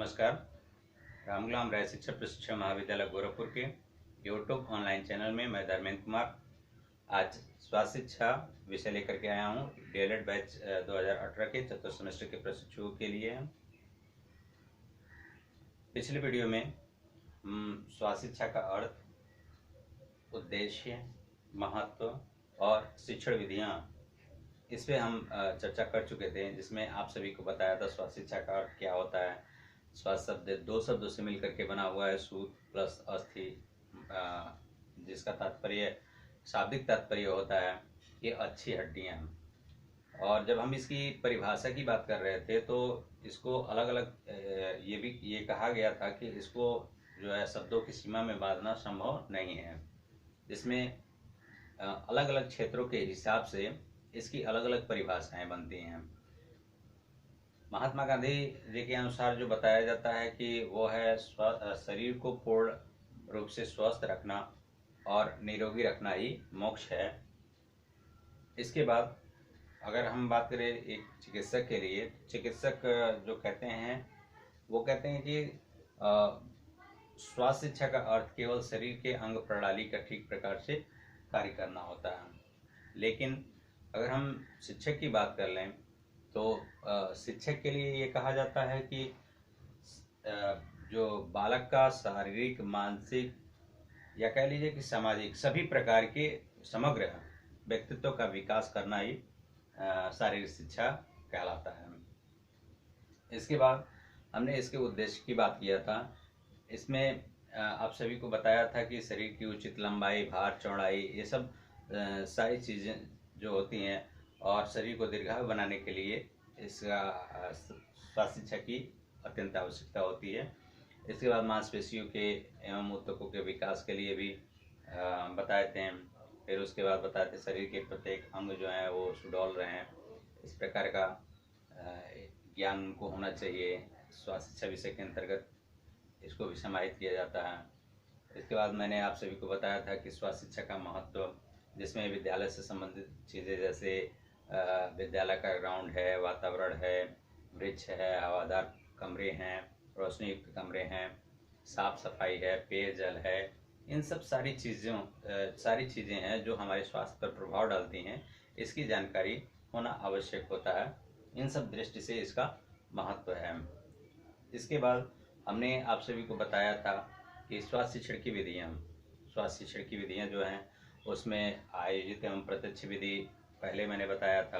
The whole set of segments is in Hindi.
नमस्कार। रामगुलाम राय शिक्षा प्रशिक्षण महाविद्यालय गोरखपुर के यूट्यूब ऑनलाइन चैनल में मैं धर्मेंद्र कुमार आज स्वास्थ्य शिक्षा विषय लेकर के आया हूँ। डीएलएड बैच 2018 के चतुर्थ सेमेस्टर के प्रशिक्षुओं के लिए। पिछले वीडियो में हम स्वास्थ्य शिक्षा का अर्थ, उद्देश्य, महत्व और शिक्षण विधियाँ इस पे हम चर्चा कर चुके थे, जिसमें आप सभी को बताया था स्वास्थ्य शिक्षा का अर्थ क्या होता है। स्वास्थ्य शब्द दो शब्दों से मिलकर के बना हुआ है, सूत प्लस अस्थि, जिसका तात्पर्य शाब्दिक तात्पर्य होता है कि अच्छी हड्डियां। और जब हम इसकी परिभाषा की बात कर रहे थे तो इसको अलग अलग ये कहा गया था कि इसको जो है शब्दों की सीमा में बांधना संभव नहीं है, जिसमें अलग अलग क्षेत्रों के हिसाब से इसकी अलग अलग परिभाषाएं बनती हैं। महात्मा गांधी जी के अनुसार जो बताया जाता है कि वो है शरीर को पूर्ण रूप से स्वस्थ रखना और निरोगी रखना ही मोक्ष है। इसके बाद अगर हम बात करें एक चिकित्सक के लिए, चिकित्सक जो कहते हैं वो कहते हैं कि स्वास्थ्य शिक्षा का अर्थ केवल शरीर के अंग प्रणाली का ठीक प्रकार से कार्य करना होता है। लेकिन अगर हम शिक्षक की बात कर लें तो शिक्षक के लिए ये कहा जाता है कि जो बालक का शारीरिक, मानसिक या कह लीजिए कि सामाजिक सभी प्रकार के समग्र व्यक्तित्व का विकास करना ही शारीरिक शिक्षा कहलाता है। इसके बाद हमने इसके उद्देश्य की बात किया था। इसमें आप सभी को बताया था कि शरीर की उचित लंबाई, भार, चौड़ाई, ये सब सारी चीज़ें जो होती हैं और शरीर को दीर्घायु बनाने के लिए इसका स्वास्थ्य शिक्षा की अत्यंत आवश्यकता होती है। इसके बाद मांसपेशियों के एवं ऊतकों के विकास के लिए भी बताए थे। फिर उसके बाद बताए थे शरीर के प्रत्येक अंग जो हैं वो सुडौल रहे हैं, इस प्रकार का ज्ञान उनको होना चाहिए। स्वास्थ्य शिक्षा विषय के अंतर्गत इसको भी समाहित किया जाता है। इसके बाद मैंने आप सभी को बताया था कि स्वास्थ्य शिक्षा का महत्व, जिसमें विद्यालय से संबंधित चीज़ें जैसे विद्यालय का ग्राउंड है, वातावरण है, वृक्ष है, हवादार कमरे हैं, रोशनी युक्त कमरे हैं, साफ सफाई है, पेयजल है, इन सब सारी चीज़ें हैं जो हमारे स्वास्थ्य पर प्रभाव डालती हैं। इसकी जानकारी होना आवश्यक होता है। इन सब दृष्टि से इसका महत्व है। इसके बाद हमने आप सभी को बताया था कि स्वास्थ्य शिक्षण की विधियाँ जो हैं उसमें आयोजित एवं प्रत्यक्ष विधि पहले मैंने बताया था।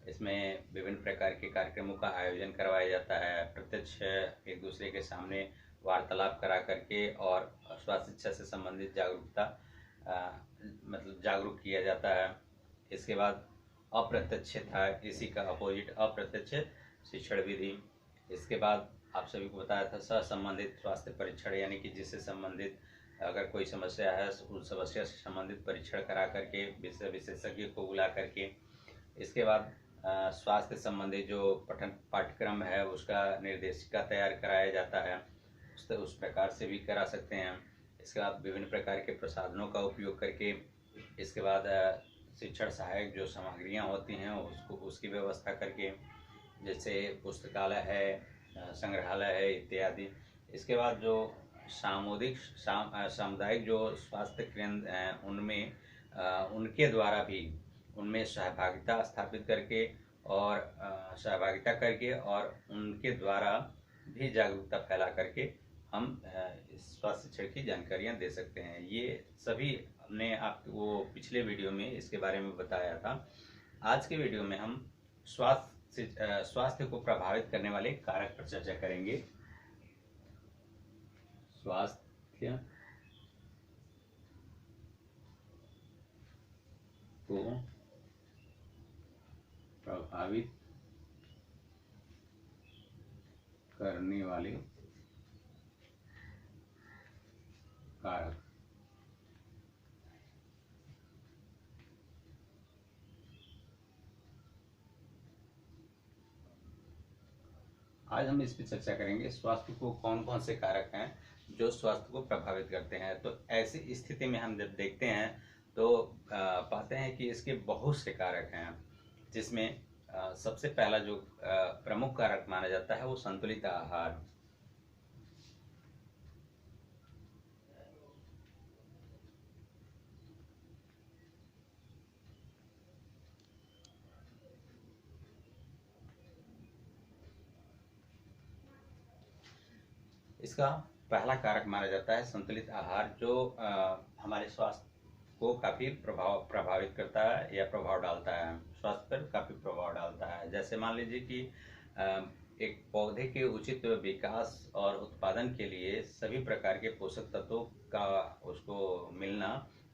इसमें विभिन्न प्रकार के कार्यक्रमों का आयोजन करवाया जाता है। प्रत्यक्ष एक दूसरे के सामने वार्तालाप करा करके और स्वास्थ्य शिक्षा से संबंधित जागरूक किया जाता है। इसके बाद अप्रत्यक्ष था, इसी का अपोजिट अप्रत्यक्ष शिक्षण विधि। इसके बाद आप सभी को बताया था सहसंबंधित स्वास्थ्य परीक्षण, यानी कि जिससे संबंधित अगर कोई समस्या है उस समस्या से संबंधित परीक्षण करा करके विशेषज्ञ को बुला करके, इसके बाद स्वास्थ्य संबंधी जो पाठ्यक्रम है उसका निर्देशिका तैयार कराया जाता है, उस प्रकार से भी करा सकते हैं। इसके बाद विभिन्न प्रकार के प्रसाधनों का उपयोग करके, इसके बाद शिक्षण सहायक जो सामग्रियाँ होती हैं उसकी व्यवस्था करके, जैसे पुस्तकालय है, संग्रहालय है इत्यादि। इसके बाद जो सामुदायिक जो स्वास्थ्य केंद्र हैं उनमें उनके द्वारा भी उनमें सहभागिता स्थापित करके और उनके द्वारा भी जागरूकता फैला करके हम स्वास्थ्य शिक्षण की जानकारियां दे सकते हैं। ये सभी हमने आपको पिछले वीडियो में इसके बारे में बताया था। आज के वीडियो में हम स्वास्थ्य को प्रभावित करने वाले कारक पर चर्चा करेंगे। स्वास्थ्य को प्रभावित करने वाले कारक। आज हम इस पर चर्चा करेंगे स्वास्थ्य को कौन कौन से कारक हैं जो स्वास्थ्य को प्रभावित करते हैं। तो ऐसी स्थिति में हम जब देखते हैं तो पाते हैं कि इसके बहुत से कारक हैं, जिसमें सबसे पहला जो प्रमुख कारक माना जाता है वो संतुलित आहार। इसका पहला कारक माना जाता है संतुलित आहार, जो हमारे स्वास्थ्य को काफ़ी प्रभावित करता है या प्रभाव डालता है, स्वास्थ्य पर काफ़ी प्रभाव डालता है। जैसे मान लीजिए कि एक पौधे के उचित विकास और उत्पादन के लिए सभी प्रकार के पोषक तत्वों का उसको मिलना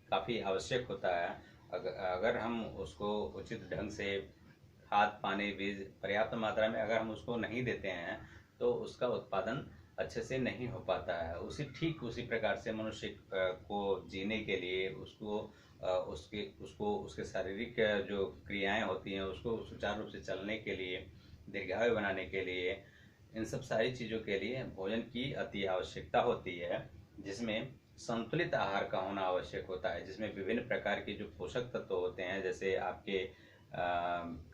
काफ़ी आवश्यक होता है। अगर हम उसको उचित ढंग से खाद पानी बीज पर्याप्त मात्रा में अगर हम उसको नहीं देते हैं तो उसका उत्पादन अच्छे से नहीं हो पाता है। उसी प्रकार से मनुष्य को जीने के लिए उसके शारीरिक जो क्रियाएं होती हैं उसको सुचारू रूप से चलने के लिए, दीर्घायु बनाने के लिए, इन सब सारी चीज़ों के लिए भोजन की अति आवश्यकता होती है, जिसमें संतुलित आहार का होना आवश्यक होता है, जिसमें विभिन्न प्रकार के जो पोषक तत्व होते हैं, जैसे आपके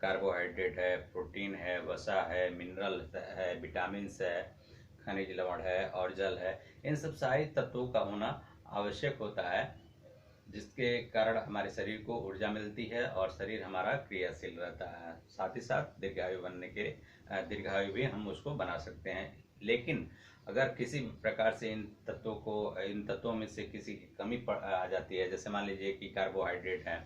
कार्बोहाइड्रेट है, प्रोटीन है, वसा है, मिनरल है, विटामिन्स है, खनिज लवण है और जल है, इन सब सारे तत्वों का होना आवश्यक होता है, जिसके कारण हमारे शरीर को ऊर्जा मिलती है और शरीर हमारा क्रियाशील रहता है। साथ ही साथ दीर्घायु भी हम उसको बना सकते हैं। लेकिन अगर किसी प्रकार से इन तत्वों में से किसी की कमी आ जाती है, जैसे मान लीजिए कि कार्बोहाइड्रेट है,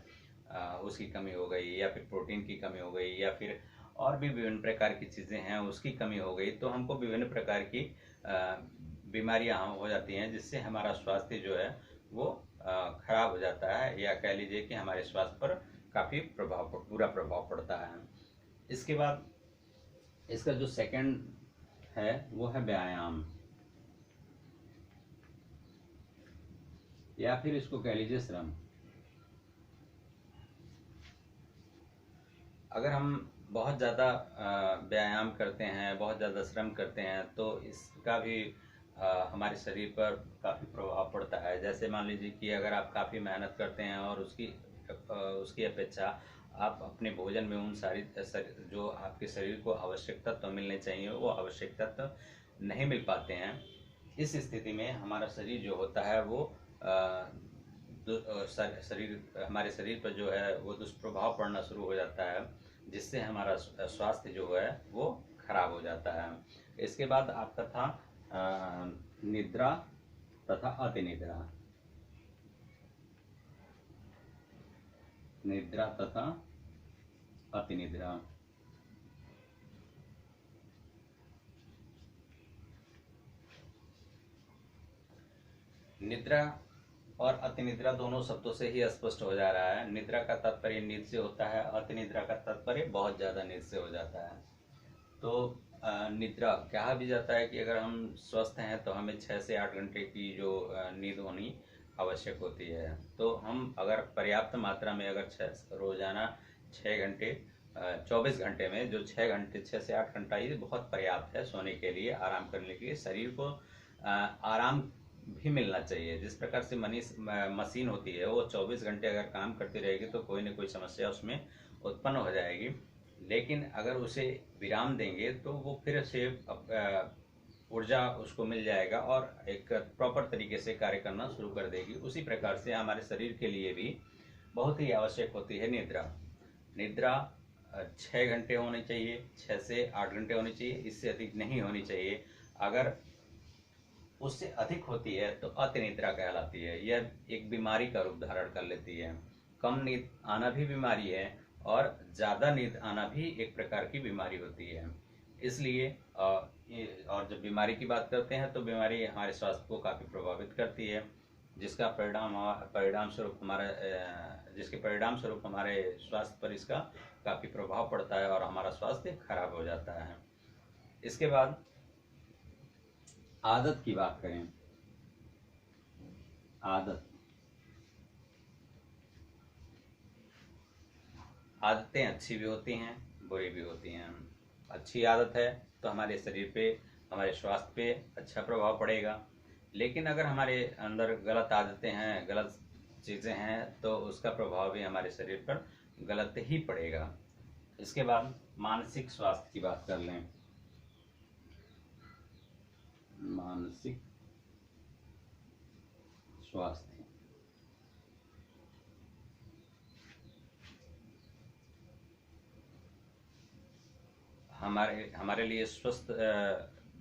उसकी कमी हो गई, या फिर प्रोटीन की कमी हो गई, या फिर और भी विभिन्न प्रकार की चीज़ें हैं उसकी कमी हो गई, तो हमको विभिन्न प्रकार की बीमारियां हो जाती हैं, जिससे हमारा स्वास्थ्य जो है वो खराब हो जाता है, या कह लीजिए कि हमारे स्वास्थ्य पर काफ़ी बुरा प्रभाव पड़ता है। इसके बाद इसका जो सेकंड है वो है व्यायाम, या फिर इसको कह लीजिए श्रम। अगर हम बहुत ज़्यादा व्यायाम करते हैं, बहुत ज़्यादा श्रम करते हैं, तो इसका भी हमारे शरीर पर काफ़ी प्रभाव पड़ता है। जैसे मान लीजिए कि अगर आप काफ़ी मेहनत करते हैं और उसकी अपेक्षा आप अपने भोजन में उन जो आपके शरीर को आवश्यक तत्व मिलने चाहिए वो आवश्यक तत्व नहीं मिल पाते हैं, इस स्थिति में हमारा शरीर जो होता है वो हमारे शरीर पर जो है वो दुष्प्रभाव पड़ना शुरू हो जाता है, जिससे हमारा स्वास्थ्य जो है वो खराब हो जाता है। इसके बाद आपका था निद्रा तथा अतिनिद्रा। निद्रा तथा अतिनिद्रा। निद्रा और अतिनिद्रा दोनों शब्दों से ही स्पष्ट हो जा रहा है। निद्रा का तात्पर्य नींद से होता है, अतिनिद्रा का तात्पर्य बहुत ज़्यादा नींद से हो जाता है। तो निद्रा कहा भी जाता है कि अगर हम स्वस्थ हैं तो हमें 6 से 8 घंटे की जो नींद होनी आवश्यक होती है। तो हम अगर पर्याप्त मात्रा में अगर रोजाना 6 घंटे 24 घंटे में जो 6 से 8 घंटा ये बहुत पर्याप्त है सोने के लिए, आराम करने के लिए। शरीर को आराम भी मिलना चाहिए। जिस प्रकार से मशीन होती है वो 24 घंटे अगर काम करती रहेगी तो कोई न कोई समस्या उसमें उत्पन्न हो जाएगी, लेकिन अगर उसे विराम देंगे तो वो फिर से ऊर्जा उसको मिल जाएगा और एक प्रॉपर तरीके से कार्य करना शुरू कर देगी। उसी प्रकार से हमारे शरीर के लिए भी बहुत ही आवश्यक होती है निद्रा। निद्रा 6 घंटे होनी चाहिए, 6 से 8 घंटे होनी चाहिए, इससे अधिक नहीं होनी चाहिए। अगर उससे अधिक होती है तो अतिनिद्रा कहलाती है। यह एक बीमारी का रूप धारण कर लेती है। कम नींद आना भी बीमारी है और ज़्यादा नींद आना भी एक प्रकार की बीमारी होती है। इसलिए और जब बीमारी की बात करते हैं तो बीमारी हमारे स्वास्थ्य को काफ़ी प्रभावित करती है, जिसके परिणाम स्वरूप हमारे स्वास्थ्य पर इसका काफ़ी प्रभाव पड़ता है और हमारा स्वास्थ्य खराब हो जाता है। इसके बाद आदत की बात करें। आदतें अच्छी भी होती हैं, बुरी भी होती हैं। अच्छी आदत है तो हमारे शरीर पे, हमारे स्वास्थ्य पे अच्छा प्रभाव पड़ेगा, लेकिन अगर हमारे अंदर गलत आदतें हैं, गलत चीज़ें हैं, तो उसका प्रभाव भी हमारे शरीर पर गलत ही पड़ेगा। इसके बाद मानसिक स्वास्थ्य की बात कर लें। मानसिक स्वास्थ्य हमारे लिए स्वस्थ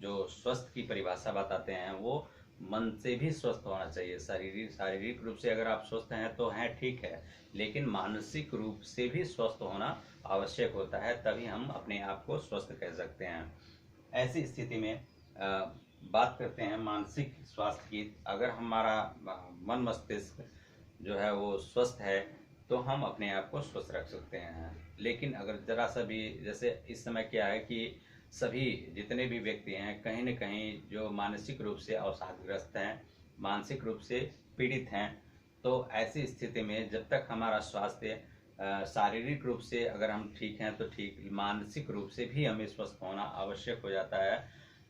जो स्वस्थ की परिभाषा बताते हैं वो मन से भी स्वस्थ होना चाहिए। शारीरिक रूप से अगर आप स्वस्थ हैं तो हैं, ठीक है, लेकिन मानसिक रूप से भी स्वस्थ होना आवश्यक होता है, तभी हम अपने आप को स्वस्थ कह सकते हैं। ऐसी स्थिति में बात करते हैं मानसिक स्वास्थ्य की। अगर हमारा मन मस्तिष्क जो है वो स्वस्थ है तो हम अपने आप को स्वस्थ रख सकते हैं। लेकिन अगर जरा सा भी, जैसे इस समय क्या है कि सभी जितने भी व्यक्ति हैं कहीं न कहीं जो मानसिक रूप से अवसादग्रस्त हैं, मानसिक रूप से पीड़ित हैं, तो ऐसी स्थिति में जब तक हमारा स्वास्थ्य शारीरिक रूप से अगर हम ठीक हैं तो ठीक, मानसिक रूप से भी हमें स्वस्थ होना आवश्यक हो जाता है,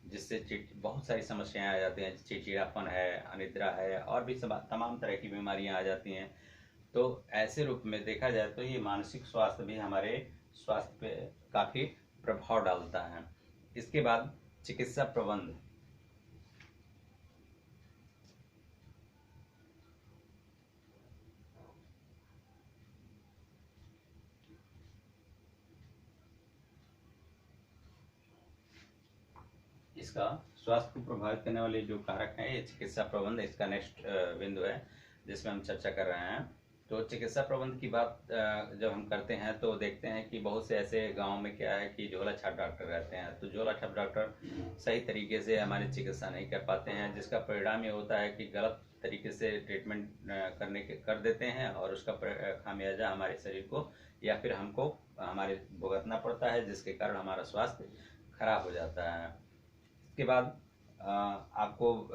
जिससे बहुत सारी समस्याएं आ जाती हैं। चिड़चिड़ापन है, अनिद्रा है, और भी तमाम तरह की बीमारियां आ जाती हैं। तो ऐसे रूप में देखा जाए तो ये मानसिक स्वास्थ्य भी हमारे स्वास्थ्य पे काफ़ी प्रभाव डालता है। इसके बाद चिकित्सा प्रबंध। इसका स्वास्थ्य को प्रभावित करने वाले जो कारक हैं, ये चिकित्सा प्रबंध इसका नेक्स्ट बिंदु है जिसमें हम चर्चा कर रहे हैं। तो चिकित्सा प्रबंध की बात जब हम करते हैं तो देखते हैं कि बहुत से ऐसे गांव में क्या है कि झोला छाप डॉक्टर रहते हैं, तो झोला छाप डॉक्टर सही तरीके से हमारी चिकित्सा नहीं कर पाते हैं, जिसका परिणाम ये होता है कि गलत तरीके से ट्रीटमेंट कर देते हैं, और उसका खामियाजा हमारे शरीर को या फिर हमको हमारे भुगतना पड़ता है, जिसके कारण हमारा स्वास्थ्य खराब हो जाता है। इसके बाद आपको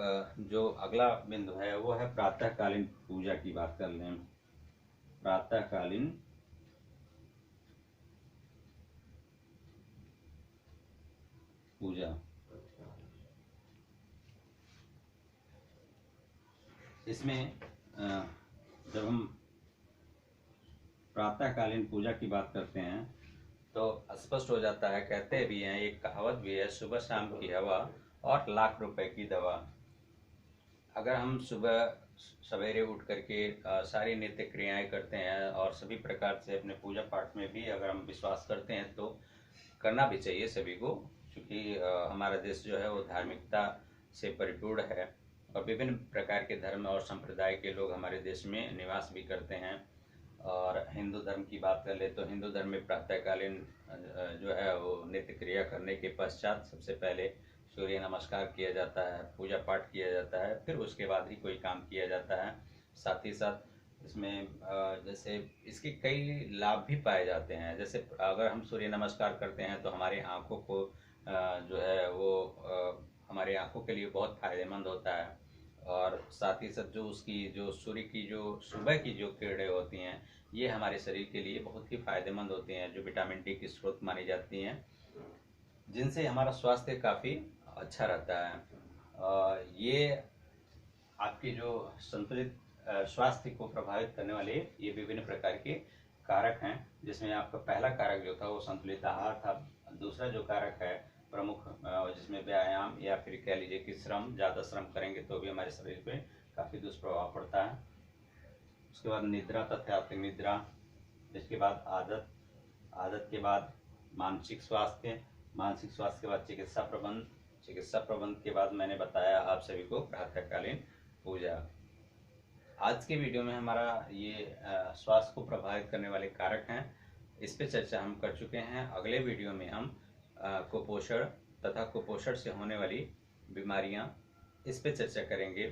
जो अगला बिंदु है वो है प्रातःकालीन पूजा की बात कर लें। प्रातःकालीन पूजा। इसमें जब हम प्रातःकालीन पूजा की बात करते हैं तो स्पष्ट हो जाता है, कहते भी हैं, एक कहावत भी है, सुबह शाम की हवा और लाख रुपए की दवा। अगर हम सुबह सवेरे उठ करके सारी नित्य क्रियाएं करते हैं और सभी प्रकार से अपने पूजा पाठ में भी अगर हम विश्वास करते हैं तो करना भी चाहिए सभी को, क्योंकि हमारा देश जो है वो धार्मिकता से परिपूर्ण है और विभिन्न प्रकार के धर्म और संप्रदाय के लोग हमारे देश में निवास भी करते हैं। और हिंदू धर्म की बात कर ले तो हिंदू धर्म में प्रातःकालीन जो है वो नित्य क्रिया करने के पश्चात सबसे पहले सूर्य नमस्कार किया जाता है, पूजा पाठ किया जाता है, फिर उसके बाद ही कोई काम किया जाता है। साथ ही साथ इसमें जैसे इसके कई लाभ भी पाए जाते हैं। जैसे अगर हम सूर्य नमस्कार करते हैं तो हमारी आँखों को जो है वो हमारी आँखों के लिए बहुत फायदेमंद होता है। और साथ ही साथ जो उसकी जो सूर्य की जो सुबह की जो किरणें होती हैं ये हमारे शरीर के लिए बहुत ही फायदेमंद होती हैं, जो विटामिन डी की स्रोत मानी जाती हैं, जिनसे हमारा स्वास्थ्य काफ़ी अच्छा रहता है। ये आपकी जो संतुलित स्वास्थ्य को प्रभावित करने वाले ये विभिन्न प्रकार के कारक हैं, जिसमें आपका पहला कारक जो था वो संतुलित आहार था। दूसरा जो कारक है प्रमुख, जिसमें व्यायाम या फिर कह लीजिए कि श्रम, ज़्यादा श्रम करेंगे तो भी हमारे शरीर पे काफ़ी दुष्प्रभाव पड़ता है। उसके बाद निद्रा तथा निद्रा, इसके बाद आदत, आदत के बाद मानसिक स्वास्थ्य, मानसिक स्वास्थ्य के बाद चिकित्सा प्रबंध, चिकित्सा प्रबंध के बाद मैंने बताया आप सभी को प्रातःकालीन पूजा। आज के वीडियो में हमारा ये स्वास्थ्य को प्रभावित करने वाले कारक हैं, इस पे चर्चा हम कर चुके हैं। अगले वीडियो में हम कुपोषण तथा कुपोषण से होने वाली बीमारियां, इस पे चर्चा करेंगे।